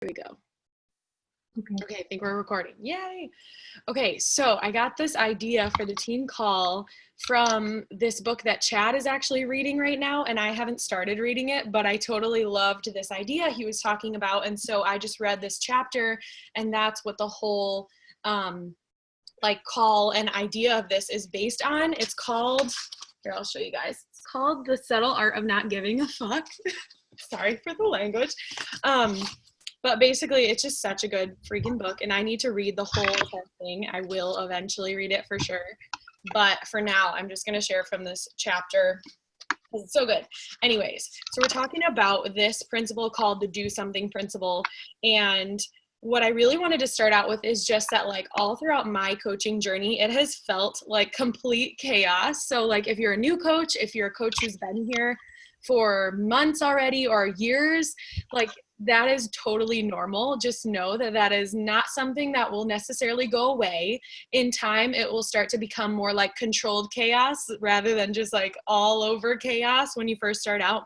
Here we go. Okay. Okay, I think we're recording. Yay. Okay, so I got this idea for the team call from this book that Chad is actually reading right now, and I haven't started reading it, but I totally loved this idea he was talking about, and so I just read this chapter, and that's what the whole like call and idea of this is based on. It's called, here, I'll show you guys. It's called The Subtle Art of Not Giving a Fuck. Sorry for the language. But basically, it's just such a good freaking book, and I need to read the whole thing. I will eventually read it for sure. But for now, I'm just going to share from this chapter because it's so good. Anyways, so we're talking about this principle called the do something principle. And what I really wanted to start out with is just that, like, all throughout my coaching journey, it has felt like complete chaos. So, like, if you're a new coach, if you're a coach who's been here for months already or years, like, that is totally normal. Just know that that is not something that will necessarily go away. In time, it will start to become more like controlled chaos rather than just like all over chaos when you first start out.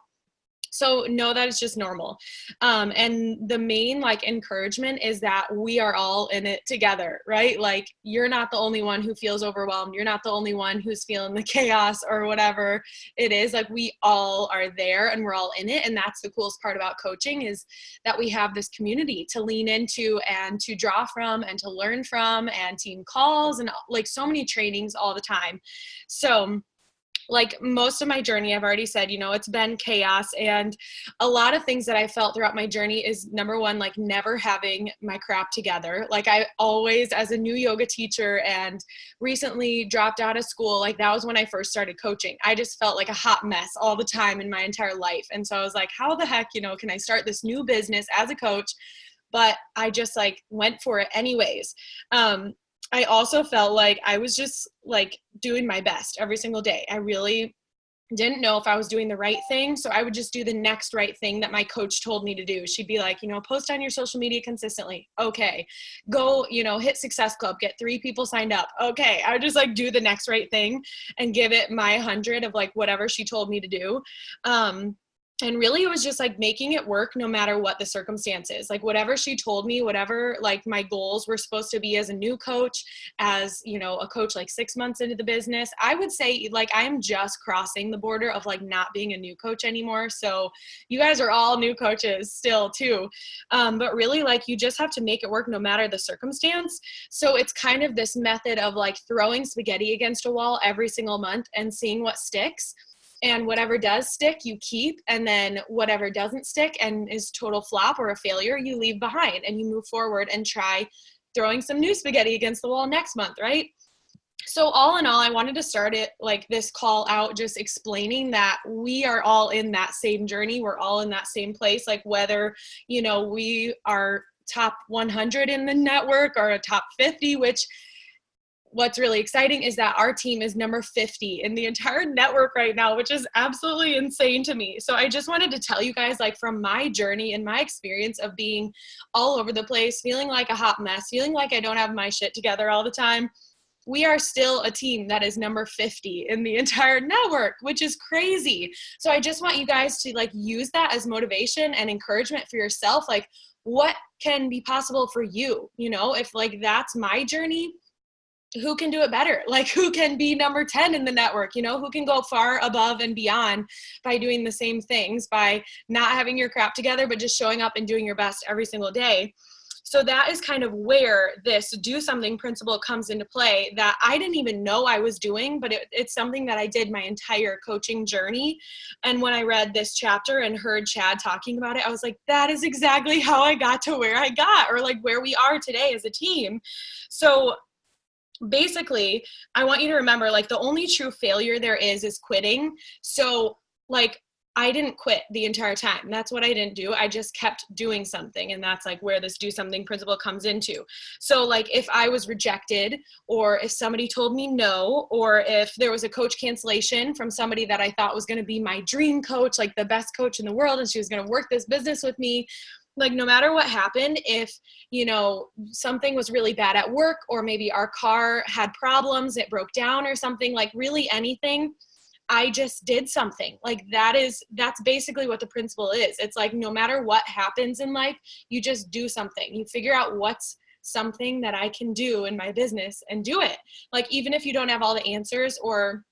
So know that it's just normal. And the main like encouragement is that we are all in it together, right? Like, you're not the only one who feels overwhelmed. You're not the only one who's feeling the chaos or whatever it is. Like, we all are there and we're all in it. And that's the coolest part about coaching, is that we have this community to lean into and to draw from and to learn from, and team calls and like so many trainings all the time. So like, most of my journey, I've already said, you know, it's been chaos, and a lot of things that I felt throughout my journey is, number one, like never having my crap together. Like, I always, as a new yoga teacher and recently dropped out of school, like that was when I first started coaching. I just felt like a hot mess all the time in my entire life. And so I was like, how the heck, you know, can I start this new business as a coach? But I just like went for it anyways. I also felt like I was just like doing my best every single day. I really didn't know if I was doing the right thing. So I would just do the next right thing that my coach told me to do. She'd be like, you know, post on your social media consistently. Okay. Go, you know, hit Success Club, get 3 people signed up. Okay. I would just like do the next right thing and give it my 100 of like whatever she told me to do. And really, it was just like making it work no matter what the circumstances, like whatever she told me, whatever like my goals were supposed to be as a new coach, as, you know, a coach like 6 months into the business. I would say like I am just crossing the border of like not being a new coach anymore. So you guys are all new coaches still too. But really, like, you just have to make it work no matter the circumstance. So it's kind of this method of like throwing spaghetti against a wall every single month and seeing what sticks. And whatever does stick, you keep. And then whatever doesn't stick and is total flop or a failure, you leave behind and you move forward and try throwing some new spaghetti against the wall next month, right? So all in all, I wanted to start it like this call out, just explaining that we are all in that same journey. We're all in that same place. Like, whether, you know, we are top 100 in the network or a top 50, which what's really exciting is that our team is number 50 in the entire network right now, which is absolutely insane to me. So I just wanted to tell you guys, like, from my journey and my experience of being all over the place, feeling like a hot mess, feeling like I don't have my shit together all the time, we are still a team that is number 50 in the entire network, which is crazy. So I just want you guys to like use that as motivation and encouragement for yourself. Like, what can be possible for you? You know, if like that's my journey, who can do it better? Like, who can be number 10 in the network? You know, who can go far above and beyond by doing the same things, by not having your crap together, but just showing up and doing your best every single day. So that is kind of where this do something principle comes into play, that I didn't even know I was doing, but it's something that I did my entire coaching journey. And when I read this chapter and heard Chad talking about it, I was like, that is exactly how I got to where I got, or like where we are today as a team. So basically, I want you to remember, like, the only true failure there is quitting. So like, I didn't quit the entire time. That's what I didn't do. I just kept doing something. And that's like where this do something principle comes into. So like, if I was rejected, or if somebody told me no, or if there was a coach cancellation from somebody that I thought was going to be my dream coach, like the best coach in the world, and she was going to work this business with me, like, no matter what happened, if, you know, something was really bad at work, or maybe our car had problems, it broke down or something, like really anything, I just did something. Like that's basically what the principle is. It's like, no matter what happens in life, you just do something. You figure out what's something that I can do in my business and do it. Like, even if you don't have all the answers, or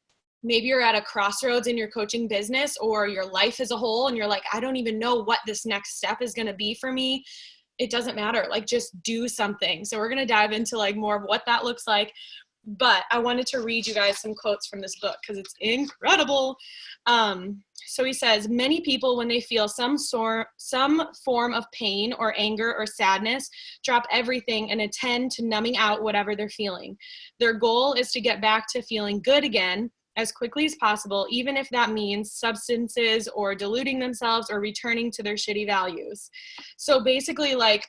maybe you're at a crossroads in your coaching business or your life as a whole, and you're like, I don't even know what this next step is going to be for me. It doesn't matter. Like, just do something. So we're going to dive into like more of what that looks like. But I wanted to read you guys some quotes from this book because it's incredible. So he says, many people, when they feel some form of pain or anger or sadness, drop everything and attend to numbing out whatever they're feeling. Their goal is to get back to feeling good again as quickly as possible, even if that means substances or diluting themselves or returning to their shitty values. So basically, like,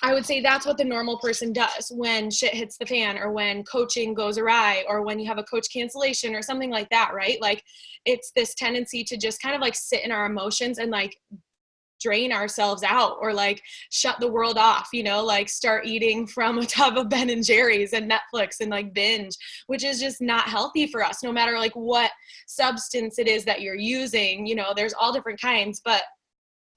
I would say that's what the normal person does when shit hits the fan, or when coaching goes awry, or when you have a coach cancellation or something like that, right? Like, it's this tendency to just kind of like sit in our emotions and like drain ourselves out, or like shut the world off, you know, like start eating from a tub of Ben and Jerry's and Netflix and like binge, which is just not healthy for us, no matter like what substance it is that you're using. You know, there's all different kinds, but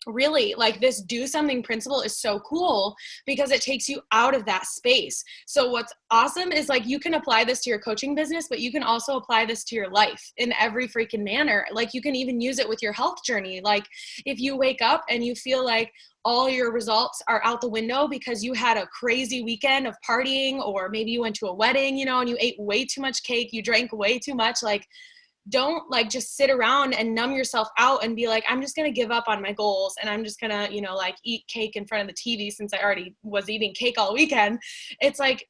really, like, this do something principle is so cool because it takes you out of that space. So what's awesome is, like, you can apply this to your coaching business, but you can also apply this to your life in every freaking manner. Like, you can even use it with your health journey. Like, if you wake up and you feel like all your results are out the window because you had a crazy weekend of partying, or maybe you went to a wedding, you know, and you ate way too much cake, you drank way too much, like, don't like just sit around and numb yourself out and be like, I'm just going to give up on my goals and I'm just going to, you know, like eat cake in front of the TV since I already was eating cake all weekend. It's like,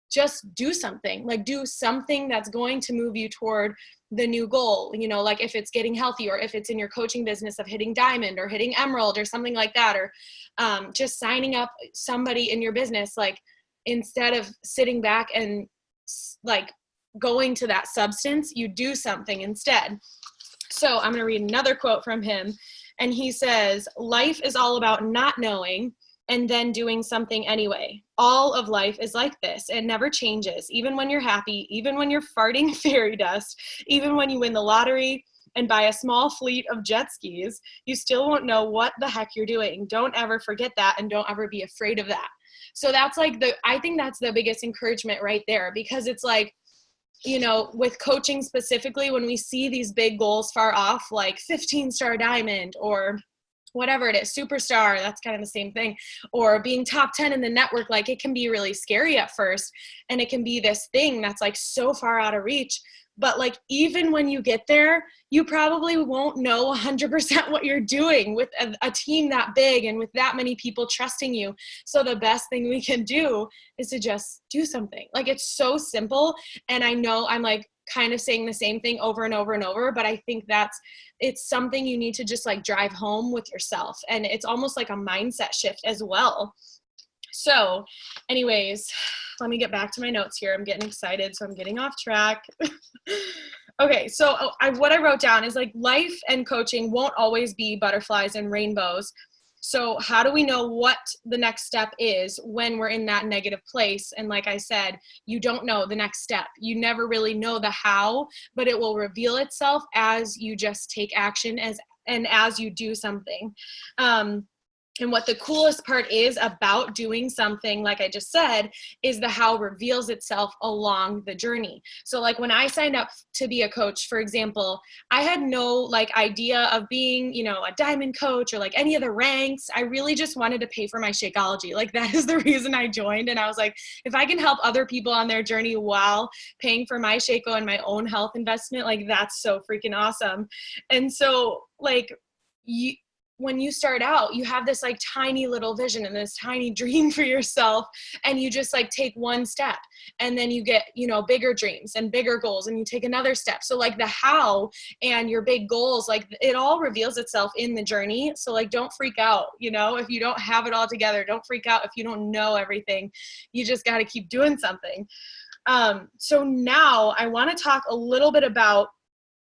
just do something. Like, do something that's going to move you toward the new goal, you know, like if it's getting healthy, or if it's in your coaching business of hitting diamond or hitting emerald or something like that, or just signing up somebody in your business. Like, instead of sitting back and like going to that substance, you do something instead. So I'm going to read another quote from him. And he says, life is all about not knowing and then doing something anyway. All of life is like this. It never changes. Even when you're happy, even when you're farting fairy dust, even when you win the lottery and buy a small fleet of jet skis, you still won't know what the heck you're doing. Don't ever forget that, and don't ever be afraid of that. So that's like I think that's the biggest encouragement right there, because it's like, you know, with coaching specifically, when we see these big goals far off, like 15-star diamond or whatever it is, superstar, that's kind of the same thing, or being top 10 in the network, like, it can be really scary at first. And it can be this thing that's like so far out of reach. But like, even when you get there, you probably won't know 100% what you're doing with a team that big and with that many people trusting you. So the best thing we can do is to just do something. Like, it's so simple. And I know I'm like kind of saying the same thing over and over and over, but I think it's something you need to just like drive home with yourself. And it's almost like a mindset shift as well. So anyways, let me get back to my notes here. I'm getting excited, so I'm getting off track. Okay, so what I wrote down is like, life and coaching won't always be butterflies and rainbows. So how do we know what the next step is when we're in that negative place? And like I said, you don't know the next step. You never really know the how, but it will reveal itself as you just take action and as you do something. And what the coolest part is about doing something, like I just said, is the how reveals itself along the journey. So like, when I signed up to be a coach, for example, I had no like idea of being, you know, a diamond coach or like any of the ranks. I really just wanted to pay for my Shakeology. Like, that is the reason I joined. And I was like, if I can help other people on their journey while paying for my Shako and my own health investment, like, that's so freaking awesome. And so like, when you start out, you have this like tiny little vision and this tiny dream for yourself, and you just like take one step, and then you get, you know, bigger dreams and bigger goals, and you take another step. So like, the how and your big goals, like, it all reveals itself in the journey. So like, don't freak out, you know, if you don't have it all together. Don't freak out if you don't know everything. You just got to keep doing something. So now I want to talk a little bit about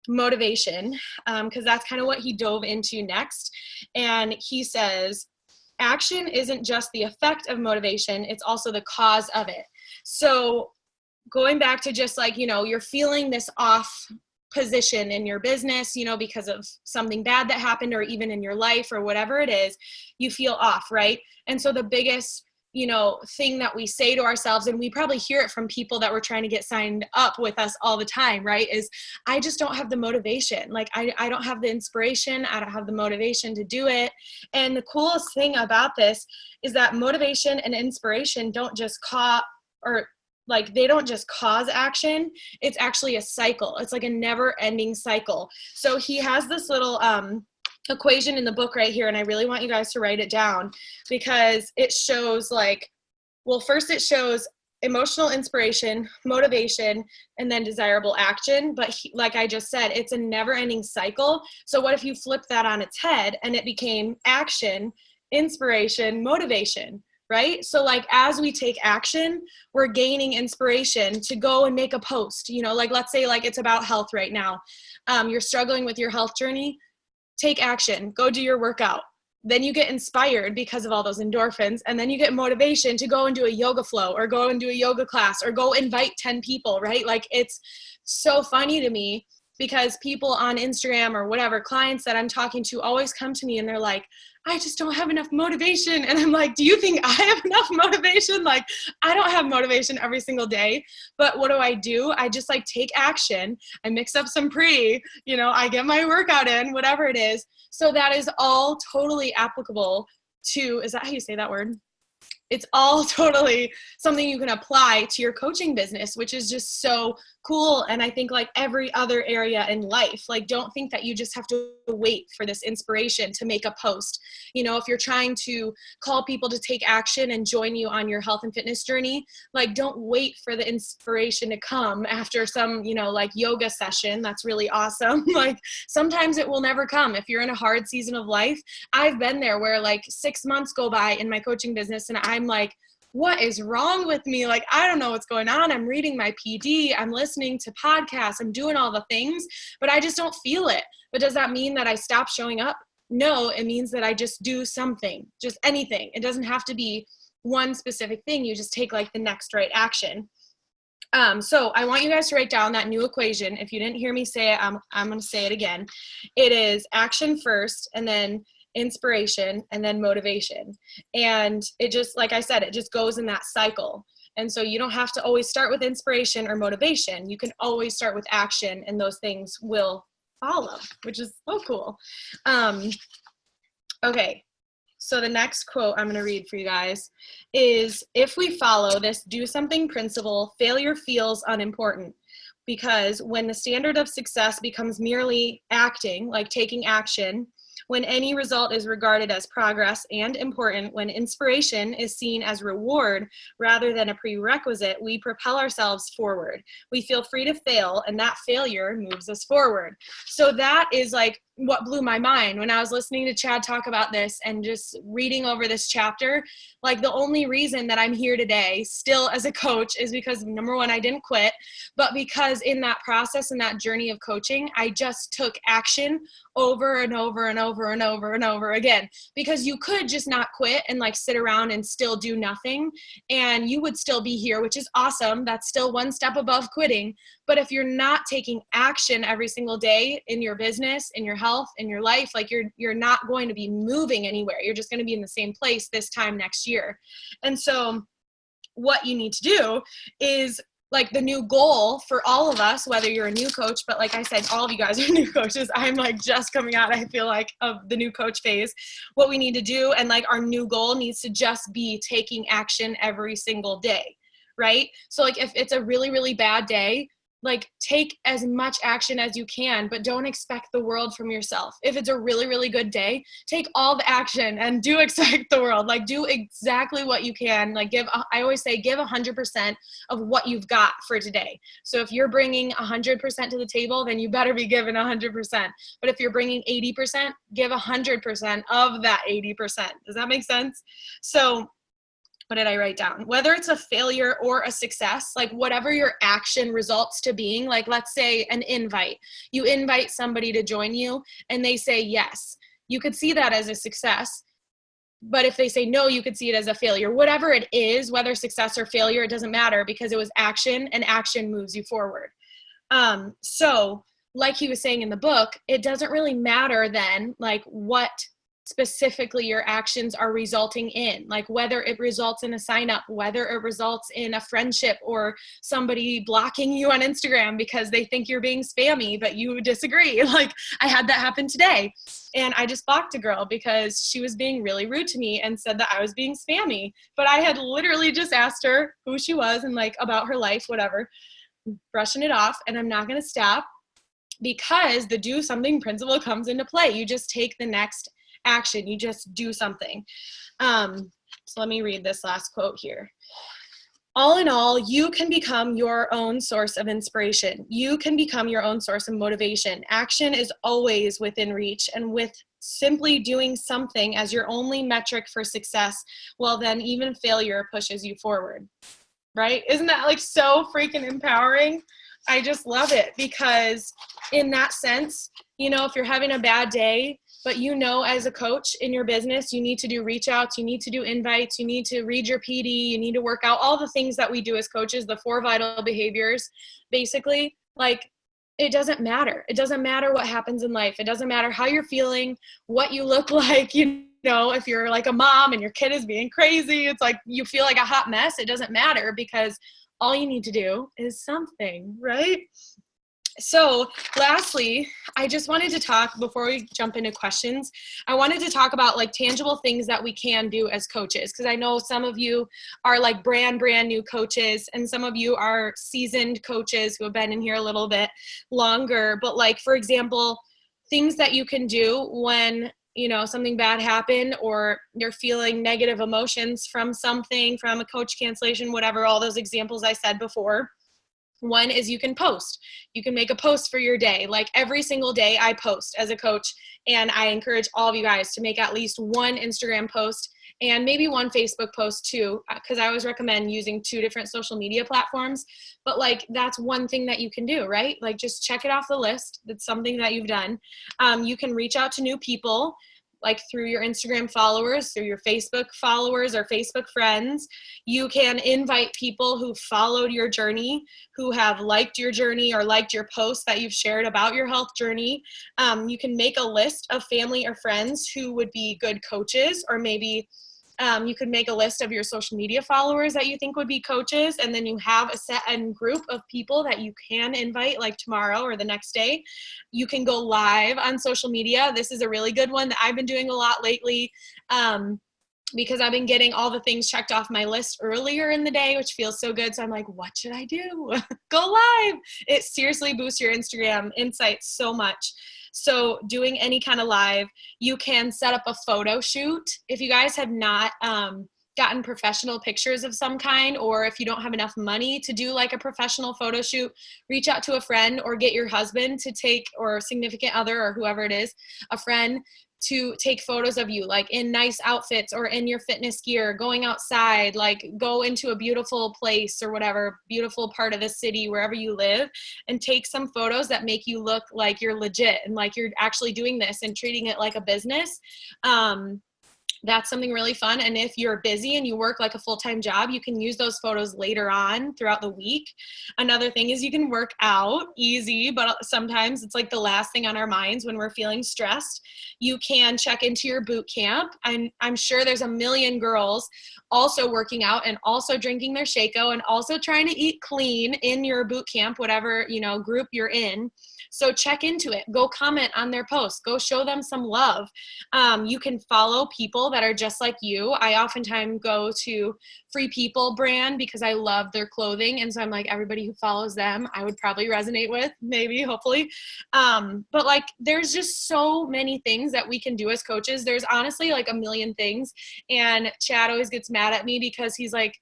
motivation, because that's kind of what he dove into next. And he says, action isn't just the effect of motivation, it's also the cause of it. So going back to just like, you know, you're feeling this off position in your business, you know, because of something bad that happened, or even in your life or whatever it is, you feel off, right? And so the biggest, you know, thing that we say to ourselves, and we probably hear it from people that we're trying to get signed up with us all the time, right, is I just don't have the motivation. Like I don't have the inspiration. I don't have the motivation to do it. And the coolest thing about this is that motivation and inspiration don't just they don't just cause action. It's actually a cycle. It's like a never ending cycle. So he has this little equation in the book right here, and I really want you guys to write it down, because it shows first it shows emotional inspiration, motivation, and then desirable action. But like I just said, it's a never ending cycle. So what if you flip that on its head and it became action, inspiration, motivation? Right? So like as we take action, we're gaining inspiration to go and make a post, you know, like let's say like it's about health right now. You're struggling with your health journey, take action, go do your workout. Then you get inspired because of all those endorphins. And then you get motivation to go and do a yoga flow, or go and do a yoga class, or go invite 10 people, right? Like it's so funny to me, because people on Instagram or whatever, clients that I'm talking to, always come to me and they're like, I just don't have enough motivation. And I'm like, do you think I have enough motivation? Like, I don't have motivation every single day. But what do? I just like take action. I mix up some you know, I get my workout in, whatever it is. So that is all totally applicable to, is that how you say that word? It's all totally something you can apply to your coaching business, which is just so cool. And I think like every other area in life, like don't think that you just have to wait for this inspiration to make a post. You know, if you're trying to call people to take action and join you on your health and fitness journey, like don't wait for the inspiration to come after some, you know, like yoga session. That's really awesome. Like sometimes it will never come. If you're in a hard season of life, I've been there where like 6 months go by in my coaching business and I'm like, what is wrong with me? Like, I don't know what's going on. I'm reading my PD. I'm listening to podcasts. I'm doing all the things, but I just don't feel it. But does that mean that I stop showing up? No, it means that I just do something, just anything. It doesn't have to be one specific thing. You just take like the next right action. So I want you guys to write down that new equation. If you didn't hear me say it, I'm going to say it again. It is action first, and then inspiration, and then motivation. And it just, like I said, it just goes in that cycle. And so you don't have to always start with inspiration or motivation. You can always start with action, and those things will follow, which is so cool. Okay. So the next quote I'm going to read for you guys is, if we follow this do something principle, failure feels unimportant. Because when the standard of success becomes merely acting, like taking action, when any result is regarded as progress and important, when inspiration is seen as reward rather than a prerequisite, we propel ourselves forward. We feel free to fail, and that failure moves us forward. So that is like what blew my mind when I was listening to Chad talk about this and just reading over this chapter. Like the only reason that I'm here today still as a coach is because, number one, I didn't quit, but because in that process and that journey of coaching, I just took action over and over and over and over and over again. Because you could just not quit and like sit around and still do nothing, and you would still be here, which is awesome. That's still one step above quitting. But if you're not taking action every single day in your business, in your health, in your life, like you're not going to be moving anywhere. You're just going to be in the same place this time next year. And so what you need to do is, like, the new goal for all of us, whether you're a new coach, but like I said, all of you guys are new coaches. I'm like just coming out, I feel like, of the new coach phase. What we need to do, and like our new goal needs to just be taking action every single day, right? So like if it's a really, really bad day, like take as much action as you can, but don't expect the world from yourself. If it's a really, really good day, take all the action and do expect the world. Like do exactly what you can. Like I always say, give 100% of what you've got for today. So if you're bringing 100% to the table, then you better be giving 100%. But if you're bringing 80%, give 100% of that 80%. Does that make sense? So what did I write down? Whether it's a failure or a success, like whatever your action results to being, like let's say an invite. You invite somebody to join you and they say yes. You could see that as a success. But if they say no, you could see it as a failure. Whatever it is, whether success or failure, it doesn't matter, because it was action, and action moves you forward. So like he was saying in the book, it doesn't really matter then, like what specifically your actions are resulting in, like whether it results in a sign up, whether it results in a friendship or somebody blocking you on Instagram because they think you're being spammy, but you disagree. Like I had that happen today, and I just blocked a girl because she was being really rude to me and said that I was being spammy, but I had literally just asked her who she was and like about her life, whatever, brushing it off. And I'm not going to stop, because the do something principle comes into play. You just take the next action. You just do something. So let me read this last quote here. All in all, you can become your own source of inspiration. You can become your own source of motivation. Action is always within reach, and with simply doing something as your only metric for success, well, then even failure pushes you forward. Right? Isn't that like so freaking empowering? I just love it, because in that sense, you know, if you're having a bad day, but you know, as a coach in your business, you need to do reach outs, you need to do invites, you need to read your PD, you need to work out all the things that we do as coaches, the 4 vital behaviors, basically, like, it doesn't matter. It doesn't matter what happens in life. It doesn't matter how you're feeling, what you look like, you know, if you're like a mom and your kid is being crazy, it's like you feel like a hot mess. It doesn't matter, because all you need to do is something, right? So lastly, I just wanted to talk, before we jump into questions, I wanted to talk about like tangible things that we can do as coaches. Because I know some of you are like brand new coaches, and some of you are seasoned coaches who have been in here a little bit longer. But like, for example, things that you can do when, you know, something bad happened, or you're feeling negative emotions from something, from a coach cancellation, whatever, all those examples I said before. One is you can post. You can make a post for your day. Like every single day I post as a coach, and I encourage all of you guys to make at least one Instagram post and maybe one Facebook post too, because I always recommend using 2 different social media platforms. But like, that's one thing that you can do, right? Like just check it off the list. That's something that you've done. You can reach out to new people, like through your Instagram followers, through your Facebook followers or Facebook friends. You can invite people who followed your journey, who have liked your journey or liked your posts that you've shared about your health journey. You can make a list of family or friends who would be good coaches, or maybe you could make a list of your social media followers that you think would be coaches, and then you have a set and group of people that you can invite, like tomorrow or the next day. You can go live on social media. This is a really good one that I've been doing a lot lately, because I've been getting all the things checked off my list earlier in the day, which feels so good. So I'm like, what should I do? Go live. It seriously boosts your Instagram insights so much. So doing any kind of live, you can set up a photo shoot. If you guys have not gotten professional pictures of some kind, or if you don't have enough money to do like a professional photo shoot, reach out to a friend or get your husband to take, or significant other, or whoever it is, a friend, to take photos of you like in nice outfits or in your fitness gear, going outside, like go into a beautiful place or whatever, beautiful part of the city, wherever you live, and take some photos that make you look like you're legit and like you're actually doing this and treating it like a business. That's something really fun. And if you're busy and you work like a full-time job, you can use those photos later on throughout the week. Another thing is you can work out. Easy, but sometimes it's like the last thing on our minds when we're feeling stressed. You can check into your boot camp. I'm sure there's a million girls also working out and also drinking their Shaco and also trying to eat clean in your boot camp, whatever, you know, group you're in. So check into it. Go comment on their posts. Go show them some love. You can follow people that are just like you. I oftentimes go to Free People brand because I love their clothing. And so I'm like, everybody who follows them, I would probably resonate with, maybe, hopefully. But like, there's just so many things that we can do as coaches. There's honestly like a million things. And Chad always gets mad at me because he's like,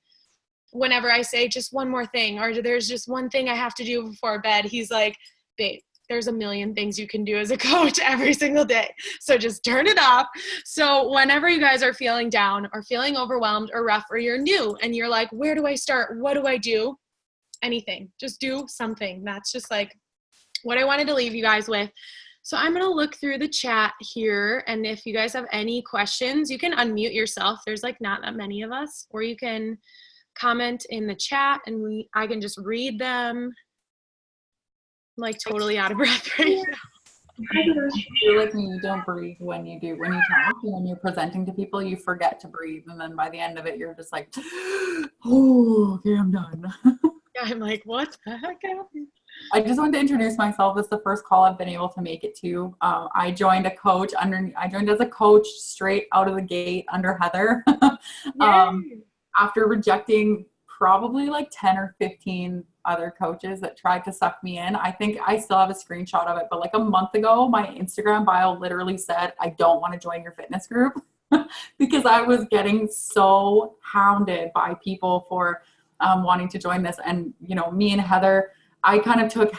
whenever I say just one more thing, or there's just one thing I have to do before bed, he's like, babe, there's a million things you can do as a coach every single day. So just turn it off. So whenever you guys are feeling down or feeling overwhelmed or rough, or you're new and you're like, where do I start? What do I do? Anything. Just do something. That's just like what I wanted to leave you guys with. So I'm going to look through the chat here. And if you guys have any questions, you can unmute yourself. There's like not that many of us, or you can comment in the chat and I can just read them. like totally out of breath right now. You're like me, you don't breathe when you talk, and when you're presenting to people, you forget to breathe. And then by the end of it, you're just like, oh, okay, I'm done. Yeah, I'm like, what the heck happened? I just wanted to introduce myself. This is the first call I've been able to make it to. I joined as a coach straight out of the gate under Heather. After rejecting probably like 10 or 15 other coaches that tried to suck me in. I think I still have a screenshot of it, but like a month ago, my Instagram bio literally said, I don't want to join your fitness group because I was getting so hounded by people for wanting to join this. And, you know, me and Heather, I kind of took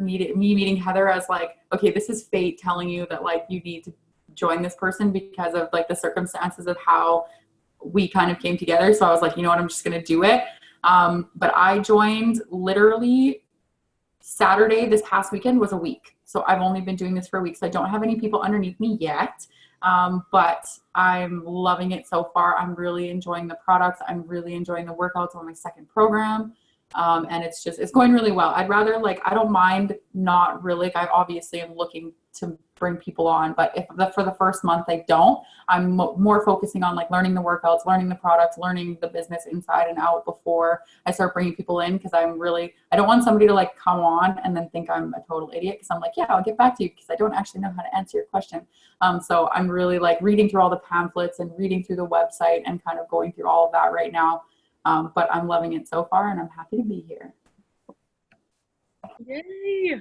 me meeting Heather as like, okay, this is fate telling you that like you need to join this person because of like the circumstances of how we kind of came together. So I was like, you know what, I'm just going to do it. But I joined literally Saturday this past weekend was a week. So I've only been doing this for a week. So I don't have any people underneath me yet. But I'm loving it so far. I'm really enjoying the products. I'm really enjoying the workouts on my second program. And it's going really well. I don't mind not really, I obviously am looking to bring people on, but for the first month I don't, I'm more focusing on like learning the workouts, learning the products, learning the business inside and out before I start bringing people in. Cause I don't want somebody to like come on and then think I'm a total idiot. Cause I'm like, yeah, I'll get back to you. Cause I don't actually know how to answer your question. So I'm really like reading through all the pamphlets and reading through the website and kind of going through all of that right now. But I'm loving it so far and I'm happy to be here. Yay.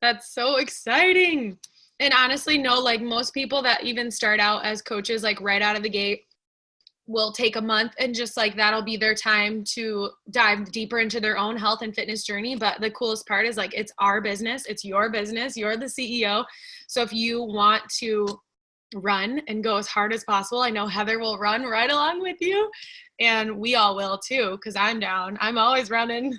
That's so exciting. And honestly, no, like most people that even start out as coaches, like right out of the gate, will take a month and just like that'll be their time to dive deeper into their own health and fitness journey. But the coolest part is like, it's our business. It's your business. You're the CEO. So if you want to run and go as hard as possible, I know Heather will run right along with you. And we all will too, because I'm down. I'm always running.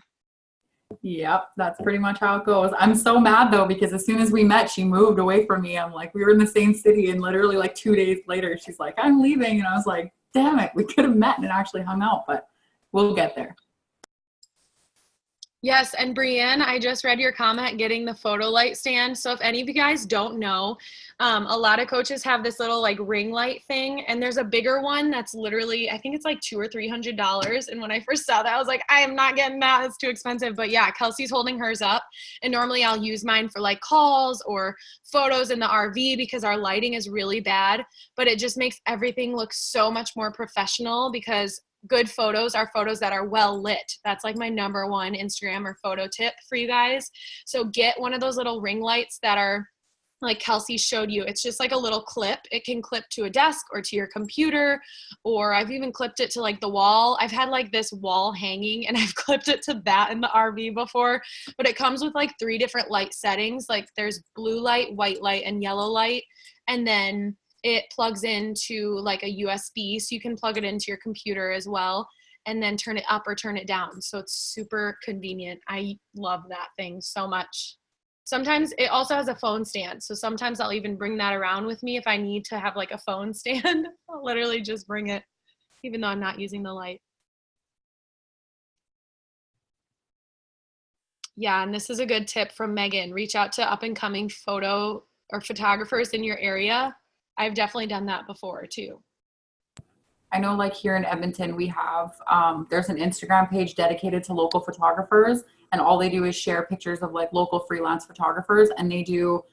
Yep, that's pretty much how it goes. I'm so mad though, because as soon as we met, she moved away from me. I'm like, we were in the same city, and literally like 2 days later, she's like, I'm leaving. And I was like, damn it, we could have met and actually hung out, but we'll get there. Yes, and Brienne, I just read your comment getting the photo light stand. So if any of you guys don't know, a lot of coaches have this little like ring light thing, and there's a bigger one that's literally, I think it's like $200 or $300. And when I first saw that, I was like, I am not getting that. It's too expensive. But yeah, Kelsey's holding hers up, and normally I'll use mine for like calls or photos in the RV because our lighting is really bad. But it just makes everything look so much more professional because good photos are photos that are well lit. That's like my number one Instagram or photo tip for you guys. So get one of those little ring lights that are like Kelsey showed you. It's just like a little clip. It can clip to a desk or to your computer, or I've even clipped it to like the wall. I've had like this wall hanging and I've clipped it to that in the RV before, but it comes with like 3 different light settings. Like there's blue light, white light, and yellow light. And then it plugs into like a USB, so you can plug it into your computer as well, and then turn it up or turn it down. So it's super convenient. I love that thing so much. Sometimes it also has a phone stand. So sometimes I'll even bring that around with me if I need to have like a phone stand. I'll literally just bring it, even though I'm not using the light. Yeah, and this is a good tip from Megan. Reach out to up and coming photo or photographers in your area. I've definitely done that before too. I know like here in Edmonton, we have, there's an Instagram page dedicated to local photographers, and all they do is share pictures of like local freelance photographers, and they do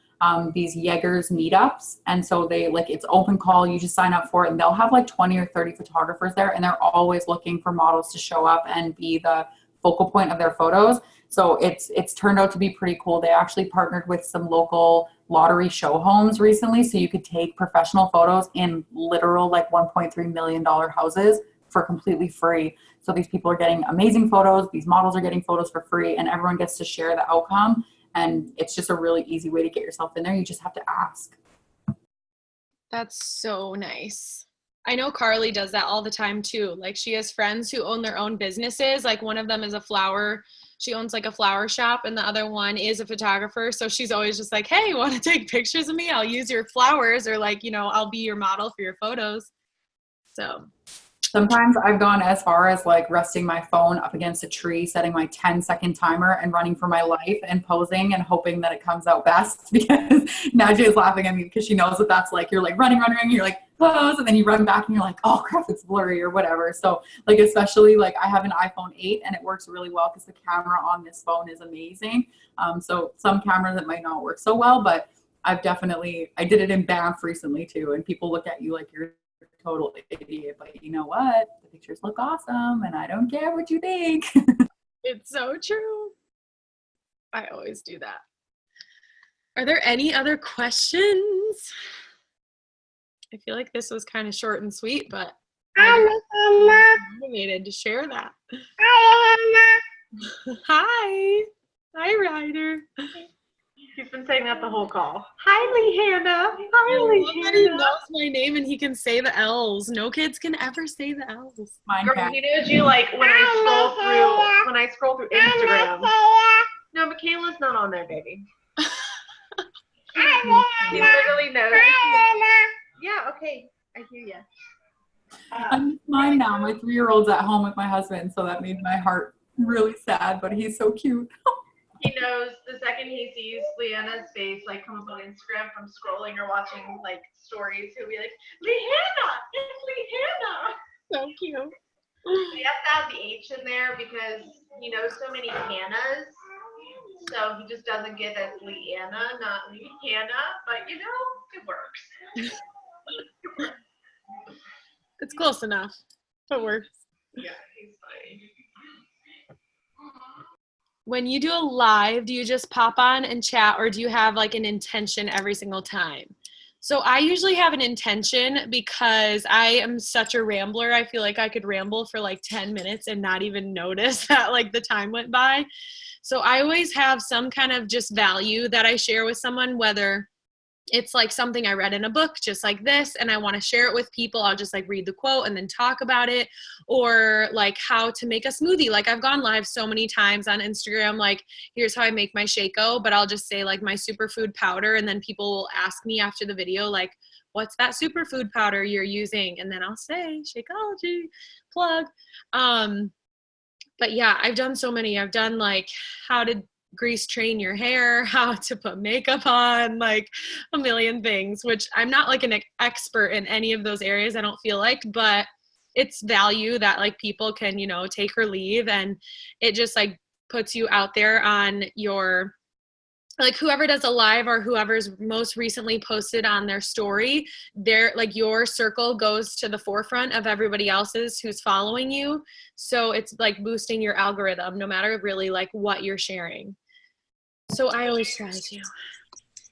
these Jaegers meetups. And so they like, it's open call, you just sign up for it, and they'll have like 20 or 30 photographers there, and they're always looking for models to show up and be the focal point of their photos. So it's turned out to be pretty cool. They actually partnered with some local lottery show homes recently, so you could take professional photos in literal like $1.3 million houses for completely free. So these people are getting amazing photos, these models are getting photos for free, and everyone gets to share the outcome. And it's just a really easy way to get yourself in there. You just have to ask. That's so nice. I know Carly does that all the time too. Like she has friends who own their own businesses. Like one of them is she owns like a flower shop, and the other one is a photographer. So she's always just like, hey, want to take pictures of me? I'll use your flowers, or like, you know, I'll be your model for your photos. So Sometimes I've gone as far as like resting my phone up against a tree, setting my 10-second timer and running for my life and posing and hoping that it comes out best because Najee is laughing at me because she knows that that's like, you're like running, you're like pose and then you run back and you're like, oh crap, it's blurry or whatever. So like, especially like I have an iPhone 8 and it works really well because the camera on this phone is amazing. So some cameras it might not work so well, but I did it in Banff recently too. And people look at you like you're total idiot, but you know what? The pictures look awesome and I don't care what you think. It's so true. I always do that. Are there any other questions? I feel like this was kind of short and sweet, but I'm motivated to share that. Hi. Hi, Ryder. He's been saying that the whole call. Hi, Lehanna. Hi, Lehanna. He knows my name and he can say the L's. No kids can ever say the L's. Girl, he knows you like when I scroll through Instagram. No, Michaela's not on there, baby. He literally knows. Yeah, okay. I hear you. I'm mine now. My 3-year-old's at home with my husband, so that made my heart really sad, but he's so cute. He knows the second he sees Leanna's face like come up on Instagram from scrolling or watching like stories, he'll be like, Lehanna, it's Lehanna. So cute. We have to have the H in there because he knows so many Hannahs. So he just doesn't get it as Leanna, not Lehanna, but you know, it works. It's close enough. It works. Yeah, he's funny. When you do a live, do you just pop on and chat or do you have like an intention every single time? So I usually have an intention because I am such a rambler. I feel like I could ramble for like 10 minutes and not even notice that like the time went by. So I always have some kind of just value that I share with someone, whether it's like something I read in a book just like this and I want to share it with people. I'll just like read the quote and then talk about it, or like how to make a smoothie. Like I've gone live so many times on Instagram, like here's how I make my Shaco, but I'll just say like my superfood powder, and then people will ask me after the video like, what's that superfood powder you're using? And then I'll say Shakeology plug. But yeah, I've done so many. I've done like how to grease train your hair, how to put makeup on, like a million things, which I'm not like an expert in any of those areas, I don't feel like, but it's value that like people can, you know, take or leave, and it just like puts you out there on your, like whoever does a live or whoever's most recently posted on their story, their like your circle goes to the forefront of everybody else's who's following you. So it's like boosting your algorithm no matter really like what you're sharing. So I always try to.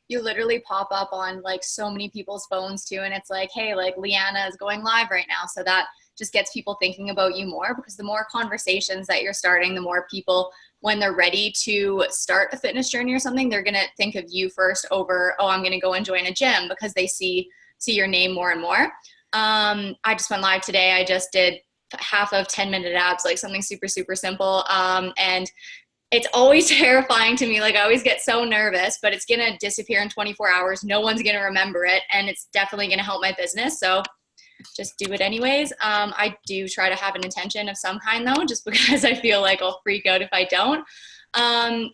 You literally pop up on like so many people's phones too, and it's like, hey, like Leanna is going live right now, so that just gets people thinking about you more, because the more conversations that you're starting, the more people, when they're ready to start a fitness journey or something, they're gonna think of you first over, oh, I'm gonna go and join a gym, because they see your name more and more. I just went live today. I just did half of 10-minute abs, like something super, super simple. And it's always terrifying to me. Like I always get so nervous, but it's going to disappear in 24 hours. No one's going to remember it. And it's definitely going to help my business. So just do it anyways. I do try to have an intention of some kind though, just because I feel like I'll freak out if I don't.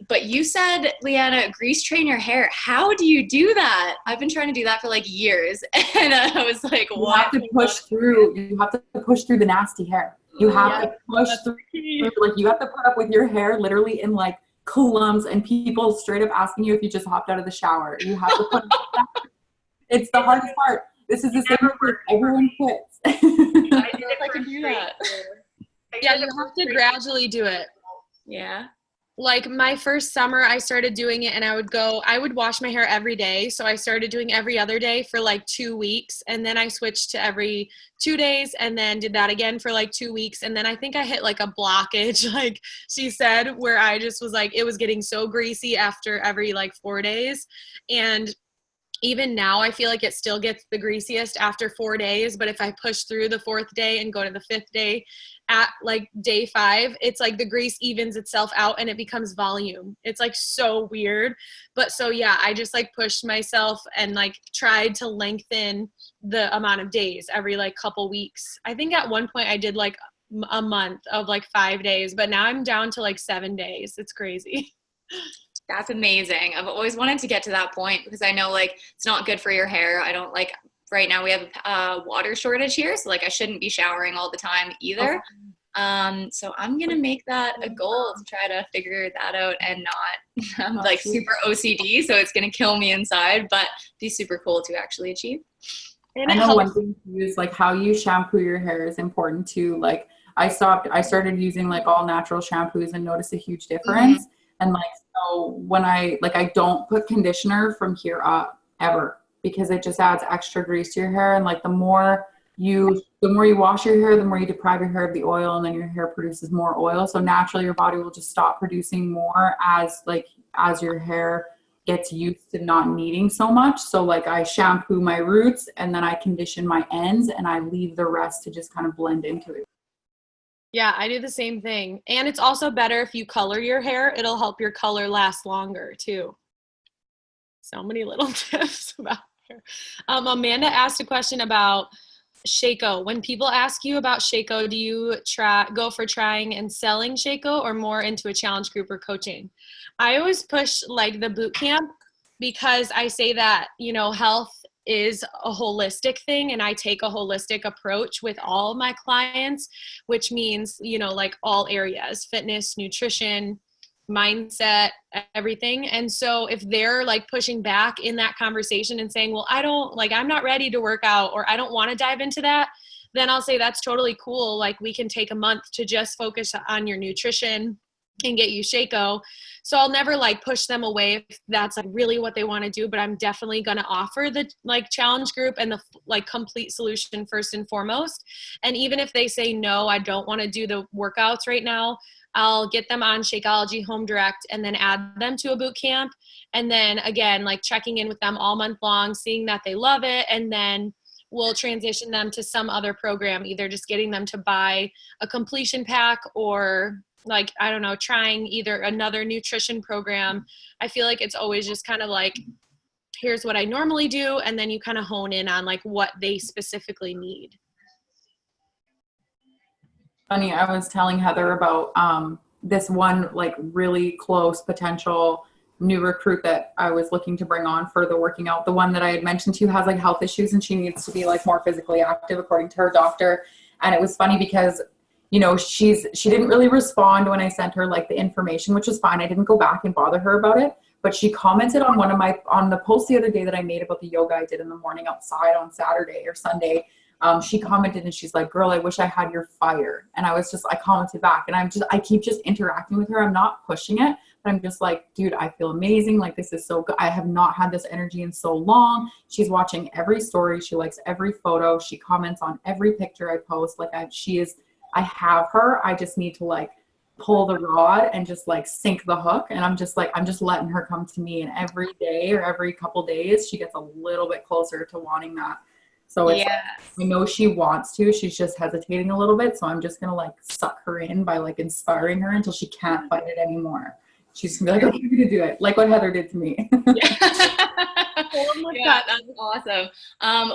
But you said, Leanna, grease train your hair. How do you do that? I've been trying to do that for like years. And I was like, you have to push through. You have to push through the nasty hair. You have to push through, like you have to put up with your hair literally in like clumps and people straight up asking you if you just hopped out of the shower. You have to put it's the hardest part. This is the same word. Everyone quits. I don't know if I can do that. Yeah, you have to gradually do it. Yeah. Like my first summer, I started doing it and I would wash my hair every day. So I started doing every other day for like 2 weeks. And then I switched to every 2 days and then did that again for like 2 weeks. And then I think I hit like a blockage, like she said, where I just was like, it was getting so greasy after every like 4 days. And even now I feel like it still gets the greasiest after 4 days, but if I push through the 4th day and go to the 5th day at like day 5, it's like the grease evens itself out and it becomes volume. It's like so weird. But so yeah, I just like pushed myself and like tried to lengthen the amount of days every like couple weeks. I think at one point I did like a month of like 5 days, but now I'm down to like 7 days. It's crazy. That's amazing. I've always wanted to get to that point because I know like it's not good for your hair. I don't like, right now we have a water shortage here, so like I shouldn't be showering all the time either. So I'm gonna make that a goal to try to figure that out and not I'm like super OCD, so it's gonna kill me inside, but be super cool to actually achieve. And I know one thing to use, like how you shampoo your hair is important too. Like I started using like all natural shampoos and noticed a huge difference. Mm-hmm. And like, so when I don't put conditioner from here up ever, because it just adds extra grease to your hair. And like the more you wash your hair, the more you deprive your hair of the oil, and then your hair produces more oil. So naturally your body will just stop producing more as your hair gets used to not needing so much. So like I shampoo my roots and then I condition my ends and I leave the rest to just kind of blend into it. Yeah, I do the same thing. And it's also better if you color your hair. It'll help your color last longer too. So many little tips about hair. Amanda asked a question about Shaco. When people ask you about Shaco, do you go for trying and selling Shaco or more into a challenge group or coaching? I always push like the boot camp because I say that, you know, health is a holistic thing, and I take a holistic approach with all my clients, which means, you know, like all areas, fitness, nutrition, mindset, everything. And so if they're like pushing back in that conversation and saying, well, I'm not ready to work out, or I don't want to dive into that, then I'll say that's totally cool. Like we can take a month to just focus on your nutrition and get you Shaco. So I'll never like push them away if that's like really what they want to do, but I'm definitely going to offer the like challenge group and the like complete solution first and foremost. And even if they say, no, I don't want to do the workouts right now, I'll get them on Shakeology Home Direct and then add them to a boot camp. And then again, like checking in with them all month long, seeing that they love it. And then we'll transition them to some other program, either just getting them to buy a completion pack or like, I don't know, trying either another nutrition program. I feel like it's always just kind of like, here's what I normally do. And then you kind of hone in on like what they specifically need. Funny, I was telling Heather about this one like really close potential new recruit that I was looking to bring on for the working out. The one that I had mentioned to you has like health issues and she needs to be like more physically active according to her doctor. And it was funny because, you know, she didn't really respond when I sent her like the information, which was fine. I didn't go back and bother her about it, but she commented on on the post the other day that I made about the yoga I did in the morning outside on Saturday or Sunday. She commented and she's like, girl, I wish I had your fire. And I commented back and I keep just interacting with her. I'm not pushing it, but I'm just like, dude, I feel amazing. Like, this is so good. I have not had this energy in so long. She's watching every story. She likes every photo. She comments on every picture I post. Like I have her. I just need to like pull the rod and just like sink the hook. And I'm just letting her come to me. And every day or every couple days, she gets a little bit closer to wanting that. So it's like, I know she wants to, she's just hesitating a little bit. So I'm just going to like suck her in by like inspiring her until she can't fight it anymore. She's going to be like, okay, you're going to do it. Like what Heather did to me. Yeah, that's awesome.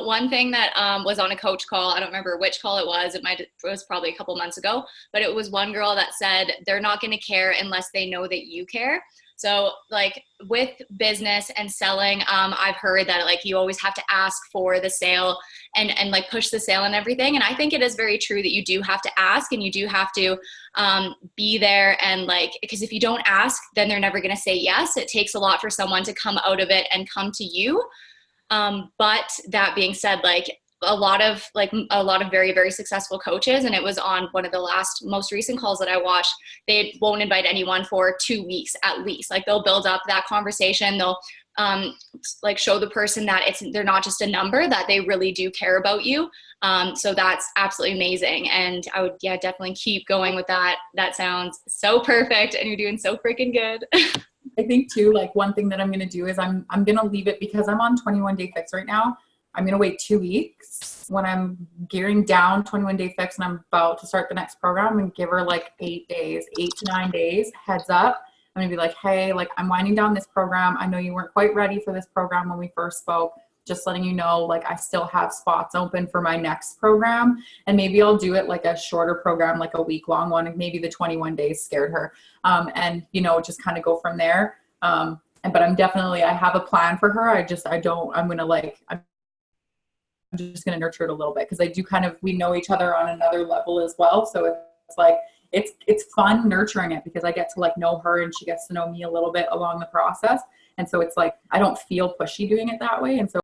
One thing that was on a coach call, I don't remember which call it was. It was probably a couple months ago, but it was one girl that said they're not going to care unless they know that you care. So like with business and selling, I've heard that like you always have to ask for the sale and like push the sale and everything. And I think it is very true that you do have to ask and you do have to be there. And like, because if you don't ask, then they're never going to say yes. It takes a lot for someone to come out of it and come to you. But that being said, like a lot of very, very successful coaches, and it was on one of the most recent calls that I watched, they won't invite anyone for 2 weeks at least. Like they'll build up that conversation. They'll like show the person that they're not just a number, that they really do care about you. So that's absolutely amazing. And I would, definitely keep going with that. That sounds so perfect and you're doing so freaking good. I think too, like one thing that I'm going to do is I'm going to leave it because I'm on 21 day fix right now. I'm going to wait 2 weeks when I'm gearing down 21 day fix and I'm about to start the next program, and give her like 8 to 9 days heads up. I'm going to be like, hey, like I'm winding down this program. I know you weren't quite ready for this program when we first spoke. Just letting you know, like I still have spots open for my next program, and maybe I'll do it like a shorter program, like a week long one. Maybe the 21 days scared her, and you know, just kind of go from there. But I have a plan for her. I'm just gonna nurture it a little bit, because I do we know each other on another level as well. So it's like it's fun nurturing it, because I get to like know her and she gets to know me a little bit along the process. And so it's like I don't feel pushy doing it that way. And so